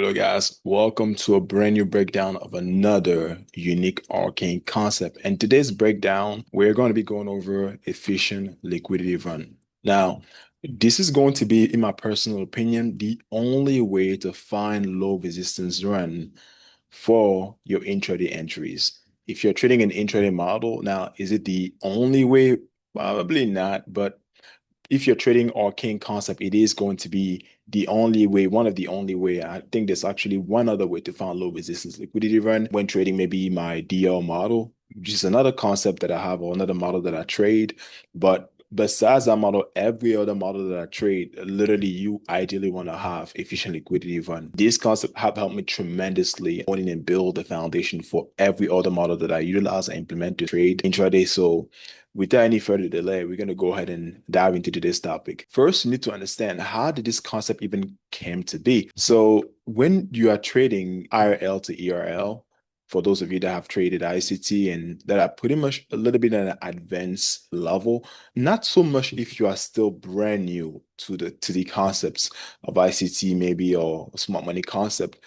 Hello guys, welcome to a brand new breakdown of another unique arcane concept. And today's breakdown, we're going to be going over efficient liquidity run. Now, this is going to be, in my personal opinion, the only way to find low resistance run for your intraday entries. If you're trading an intraday model, now, is it the only way? Probably not, but if you're trading arcane concept, it is going to be the only way, one of the only way. I think there's actually one other way to find low resistance liquidity run when trading maybe my DL model, which is another concept that I have or another model that I trade. But besides that model, every other model that I trade, literally you ideally want to have efficient liquidity run. These concepts have helped me tremendously owning and build the foundation for every other model that I utilize and implement to trade intraday. So without any further delay, we're going to go ahead and dive into today's topic. First, you need to understand, how did this concept even came to be? So when you are trading IRL to ERL, for those of you that have traded ICT and that are pretty much a little bit at an advanced level, not so much if you are still brand new to the concepts of ICT maybe or smart money concept,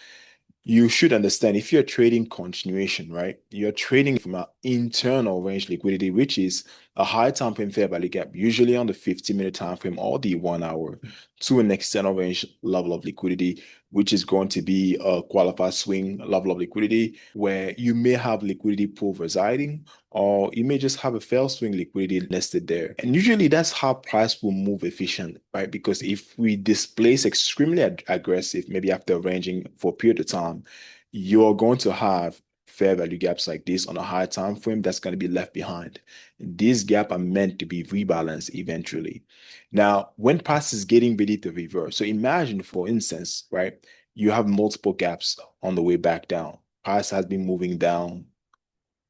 you should understand, if you're trading continuation, right? You're trading from an internal range liquidity, which is a high time frame fair value gap, usually on the 50-minute time frame or the 1 hour, to an external range level of liquidity, which is going to be a qualified swing level of liquidity, where you may have liquidity pool residing, or you may just have a fail swing liquidity nested there. And usually that's how price will move efficiently, right? Because if we displace extremely aggressive, maybe after ranging for a period of time, you're going to have fair value gaps like this on a high time frame that's going to be left behind. These gaps are meant to be rebalanced eventually. Now, when price is getting ready to reverse, so imagine, for instance, right, you have multiple gaps on the way back down. Price has been moving down,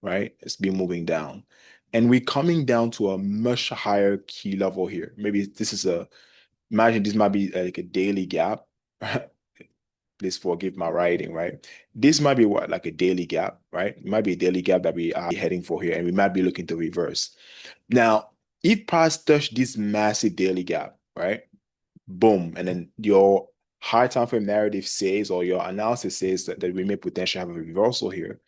right? It's been moving down. And we're coming down to a much higher key level here. Maybe this is imagine this might be like a daily gap. Please forgive my writing, right? This might be what, like a daily gap, right? It might be a daily gap that we are heading for here, and we might be looking to reverse. Now, if price touch this massive daily gap, right? Boom, and then your high time frame narrative says, or your analysis says that we may potentially have a reversal here.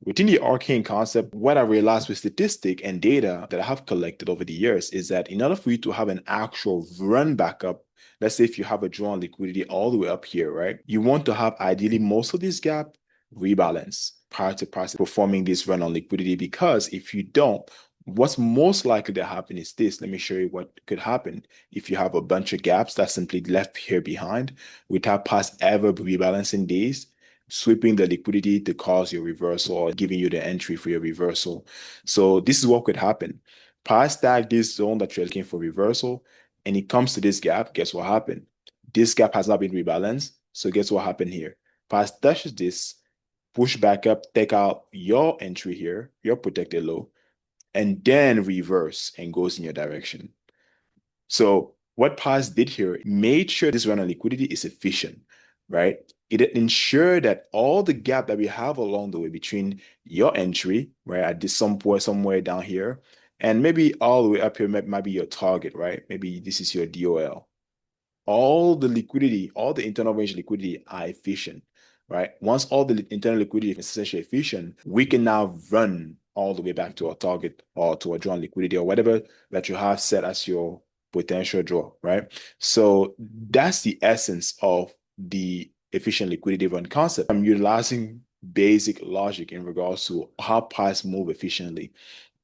Within the arcane concept, what I realized with statistic and data that I have collected over the years is that in order for you to have an actual run back up, let's say if you have a drawn liquidity all the way up here, right? You want to have ideally most of this gap rebalance prior to price performing this run on liquidity, because if you don't, what's most likely to happen is this. Let me show you what could happen if you have a bunch of gaps that's simply left here behind without past ever rebalancing these, sweeping the liquidity to cause your reversal or giving you the entry for your reversal. So this is what could happen. Price tag this zone that you're looking for reversal, and it comes to this gap. Guess what happened? This gap has not been rebalanced. So guess what happened here? Price touches this, push back up, take out your entry here, your protected low, and then reverse and goes in your direction. So what Paz did here, made sure this run on liquidity is efficient, right? It ensured that all the gap that we have along the way between your entry, right, at this some point somewhere down here, and maybe all the way up here might be your target, right? Maybe this is your DOL. All the liquidity, all the internal range liquidity are efficient, right? Once all the internal liquidity is essentially efficient, we can now run all the way back to our target or to a drawn liquidity or whatever that you have set as your potential draw, right? So that's the essence of the efficient liquidity run concept. I'm utilizing basic logic in regards to how price move efficiently.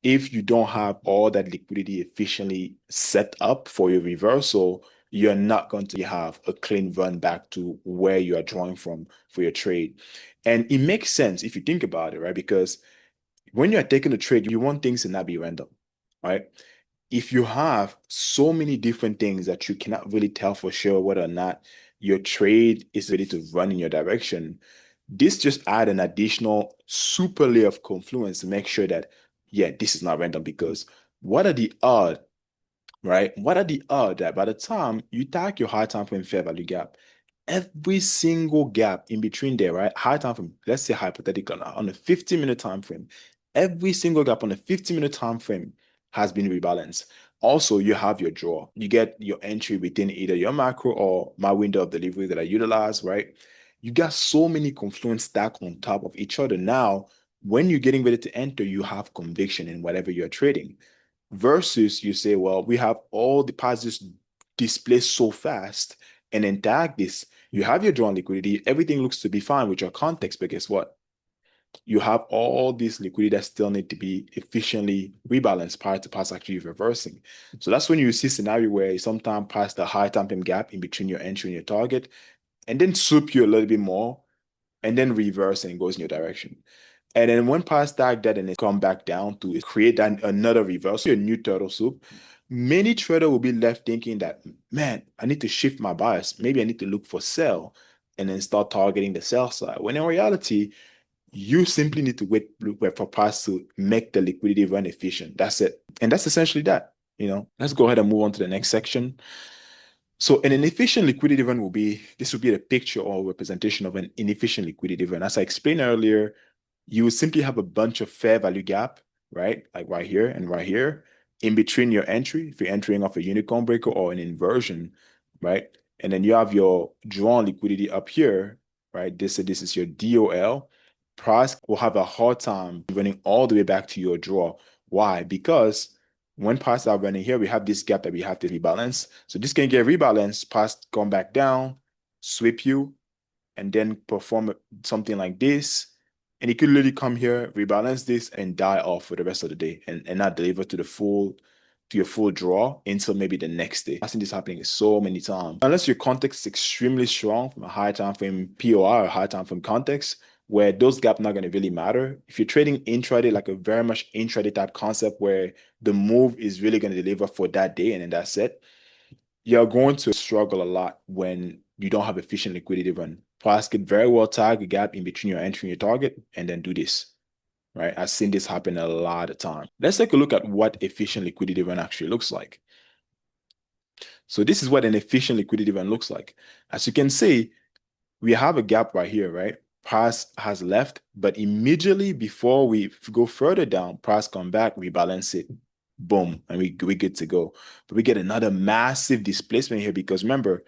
If you don't have all that liquidity efficiently set up for your reversal, you're not going to have a clean run back to where you are drawing from for your trade. And it makes sense if you think about it, right? Because when you're taking a trade, you want things to not be random, right? If you have so many different things that you cannot really tell for sure whether or not your trade is ready to run in your direction, this just add an additional super layer of confluence to make sure that, yeah, this is not random. Because what are the odds, right? What are the odds that by the time you tag your high time frame fair value gap, every single gap in between there, right? High time frame, let's say hypothetical, on a 50-minute time frame, every single gap on a 50-minute time frame has been rebalanced. Also, you have your draw. You get your entry within either your macro or my window of delivery that I utilize, right? You got so many confluence stacked on top of each other. Now, when you're getting ready to enter, you have conviction in whatever you're trading. Versus you say, well, we have all the positives display so fast, and then tag this. You have your drawn liquidity, everything looks to be fine with your context, but guess what? You have all this liquidity that still need to be efficiently rebalanced prior to price actually reversing. So that's when you see scenario where sometimes pass the high time frame gap in between your entry and your target, and then swoop you a little bit more, and then reverse and it goes in your direction. And then when past that, and it come back down to create another reversal, a new turtle soup, many trader will be left thinking that, man, I need to shift my bias. Maybe I need to look for sell and then start targeting the sell side. When in reality, you simply need to wait for price to make the liquidity run efficient. That's it. And that's essentially that. Let's go ahead and move on to the next section. So an inefficient liquidity event this will be the picture or representation of an inefficient liquidity event. As I explained earlier, you would simply have a bunch of fair value gap, right? Like right here and right here in between your entry, if you're entering off a unicorn breaker or an inversion, right? And then you have your drawn liquidity up here, right? This is your DOL. Price will have a hard time running all the way back to your draw. Why? Because when prices are running here, we have this gap that we have to rebalance. So this can get rebalanced, price come back down, sweep you, and then perform something like this. And it could literally come here, rebalance this, and die off for the rest of the day and not deliver to your full draw until maybe the next day. I've seen this happening so many times. Unless your context is extremely strong from a high time frame POR or high time frame context, where those gaps not going to really matter. If you're trading intraday, like a very much intraday type concept where the move is really going to deliver for that day and then that's it, you're going to struggle a lot when you don't have efficient liquidity run. Price could very well tag a gap in between your entry and your target and then do this, right? I've seen this happen a lot of time. Let's take a look at what efficient liquidity run actually looks like. So this is what an efficient liquidity run looks like. As you can see, we have a gap right here, right? Price has left, but immediately before we go further down, price come back, rebalance it, boom, and we good to go. But we get another massive displacement here because remember,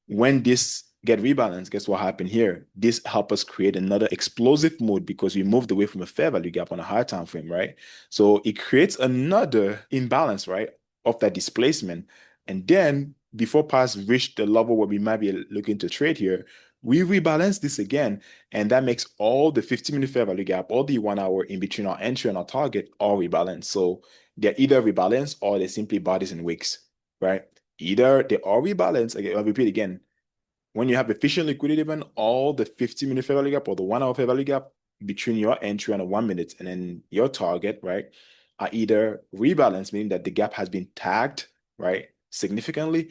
when this get rebalanced, guess what happened here? This help us create another explosive mode because we moved away from a fair value gap on a higher time frame, right? So it creates another imbalance, right, of that displacement. And then before price reach the level where we might be looking to trade here, we rebalance this again, and that makes all the 15-minute fair value gap, all the 1 hour in between our entry and our target, all rebalance. So they're either rebalanced or they're simply bodies and wicks, right? Either they are rebalanced. Again, I'll repeat again. When you have efficient liquidity event, all the 15-minute fair value gap or the 1 hour fair value gap between your entry and a 1 minute and then your target, right, are either rebalanced, meaning that the gap has been tagged, right, significantly,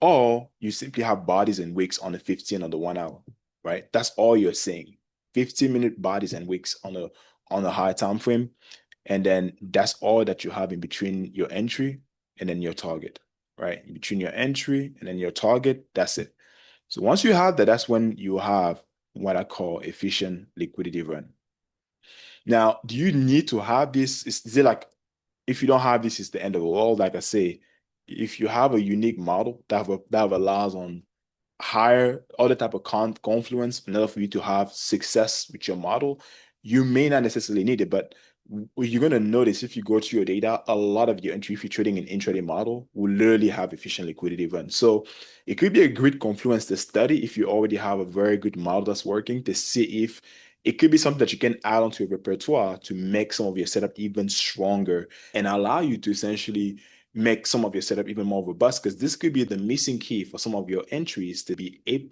or you simply have bodies and wicks on the 15 or the 1 hour, right? That's all you're seeing. 15-minute bodies and wicks on a high time frame. And then that's all that you have in between your entry and then your target, right? In between your entry and then your target, that's it. So once you have that, that's when you have what I call efficient liquidity run. Now, do you need to have this? Is it like if you don't have this, it's the end of the world? Like I say, if you have a unique model that allows on higher other type of confluence in order for you to have success with your model, you may not necessarily need it, but you're going to notice if you go to your data, a lot of your entry, if you're trading an intraday model, will literally have efficient liquidity run. So it could be a great confluence to study if you already have a very good model that's working to see if it could be something that you can add onto your repertoire to make some of your setup even stronger and allow you to essentially make some of your setup even more robust, because this could be the missing key for some of your entries to be A++.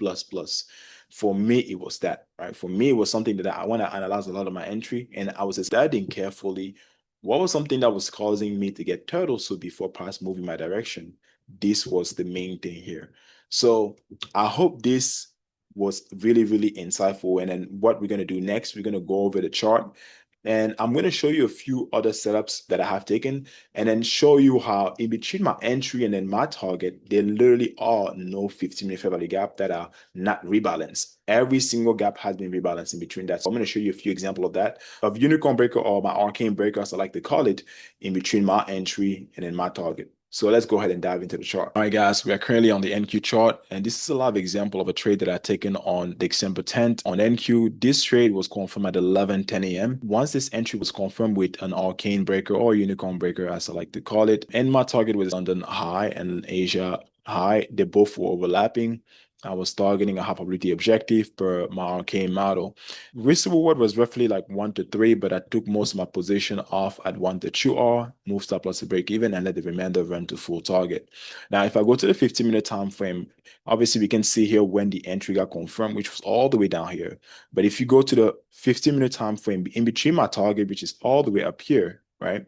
For me, it was that, right? For me, it was something that I want to analyze a lot of my entry, and I was studying carefully what was something that was causing me to get turtle soup before price moving my direction. This was the main thing here. So I hope this was really, really insightful. And then what we're going to do next, we're going to go over the chart. And I'm going to show you a few other setups that I have taken and then show you how in between my entry and then my target, there literally are no 15-minute fair value gap that are not rebalanced. Every single gap has been rebalanced in between that. So I'm going to show you a few examples of that, of unicorn breaker or my arcane breaker, as I like to call it, in between my entry and then my target. So let's go ahead and dive into the chart. All right, guys, we are currently on the NQ chart, and this is a live example of a trade that I taken on December 10th. On NQ, this trade was confirmed at 11:10 a.m. Once this entry was confirmed with an Arcane breaker or unicorn breaker, as I like to call it, and my target was London high and Asia high. They both were overlapping. I was targeting a high probability objective per my Arcane model. Risk reward was roughly like 1 to 3, but I took most of my position off at 1 to 2R, moved stop loss to break even, and let the remainder run to full target. Now, if I go to the 15-minute time frame, obviously we can see here when the entry got confirmed, which was all the way down here. But if you go to the 15-minute time frame in between my target, which is all the way up here, right?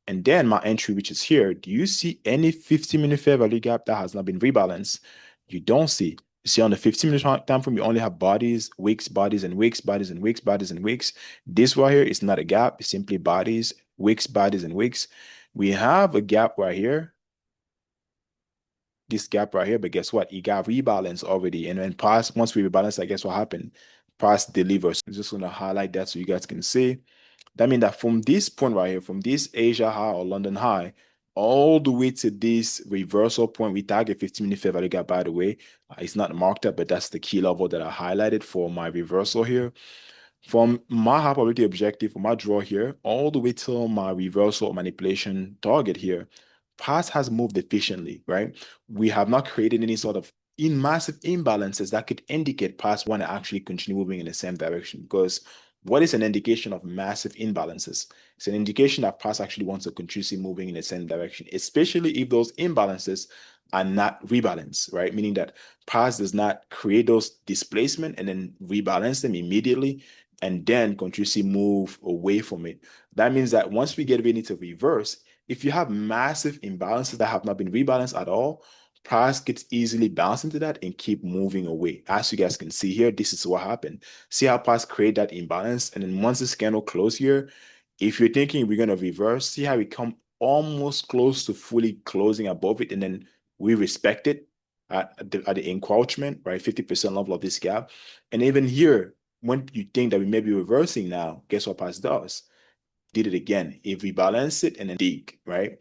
And then my entry, which is here, do you see any 15-minute fair value gap that has not been rebalanced? You don't see. You see on the 15-minute time frame, you only have bodies, wicks, bodies, and wicks, bodies, and wicks, bodies, and wicks. This right here is not a gap. It's simply bodies, wicks, bodies, and wicks. We have a gap right here, this gap right here, but guess what? It got rebalanced already. And then price, once we rebalance, I guess what happened? Price delivers. I'm just going to highlight that so you guys can see. That means that from this point right here, from this Asia high or London high, all the way to this reversal point, we target 15-minute fair value gap, by the way. It's not marked up, but that's the key level that I highlighted for my reversal here. From my high probability objective, for my draw here, all the way till my reversal or manipulation target here, price has moved efficiently, right? We have not created any sort of massive imbalances that could indicate price want to actually continue moving in the same direction. Because what is an indication of massive imbalances? It's an indication that price actually wants to continue moving in the same direction, especially if those imbalances are not rebalanced, right? Meaning that price does not create those displacement and then rebalance them immediately and then continuously move away from it. That means that once we get ready to reverse, if you have massive imbalances that have not been rebalanced at all, price gets easily bounce into that and keep moving away. As you guys can see here, this is what happened. See how price create that imbalance, and then once this candle close here, if you're thinking we're gonna reverse, see how we come almost close to fully closing above it, and then we respect it at the encroachment, right? 50% level of this gap. And even here, when you think that we may be reversing now, guess what price does? Did it again. If we balance it and then dig, right?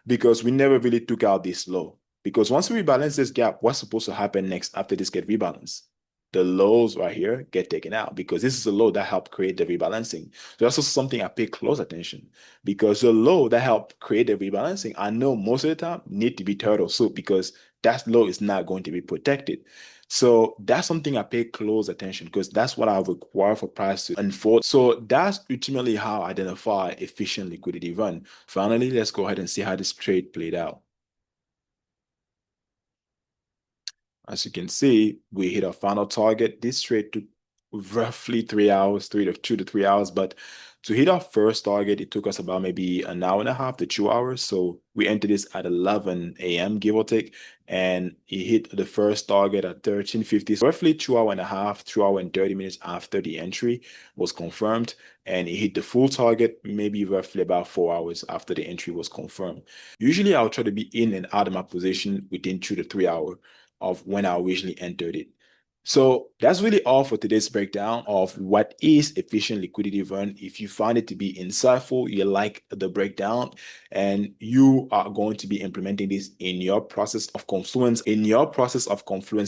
Because we never really took out this low. Because once we rebalance this gap, what's supposed to happen next after this get rebalanced? The lows right here get taken out because this is a low that helped create the rebalancing. So that's also something I pay close attention because the low that helped create the rebalancing, I know most of the time need to be turtle soup because that low is not going to be protected. So that's something I pay close attention because that's what I require for price to unfold. So that's ultimately how I identify efficient liquidity run. Finally, let's go ahead and see how this trade played out. As you can see, we hit our final target. This trade took roughly 3 hours, 2 to 3 hours. But to hit our first target, it took us about maybe an hour and a half to 2 hours. So we entered this at 11 a.m., give or take. And it hit the first target at 13:50. So roughly 2 hours and a half, 2 hours and 30 minutes after the entry was confirmed. And it hit the full target, maybe roughly about 4 hours after the entry was confirmed. Usually I'll try to be in and out of my position within 2 to 3 hours of when I originally entered it. So that's really all for today's breakdown of what is efficient liquidity run. If you find it to be insightful, you like the breakdown, and you are going to be implementing this in your process of Confluence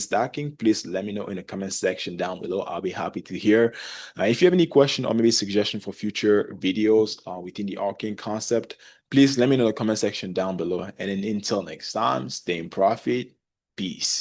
stacking, please let me know in the comment section down below. I'll be happy to hear. If you have any question or maybe suggestion for future videos within the Arcane concept, please let me know in the comment section down below. And then until next time, stay in profit. Peace.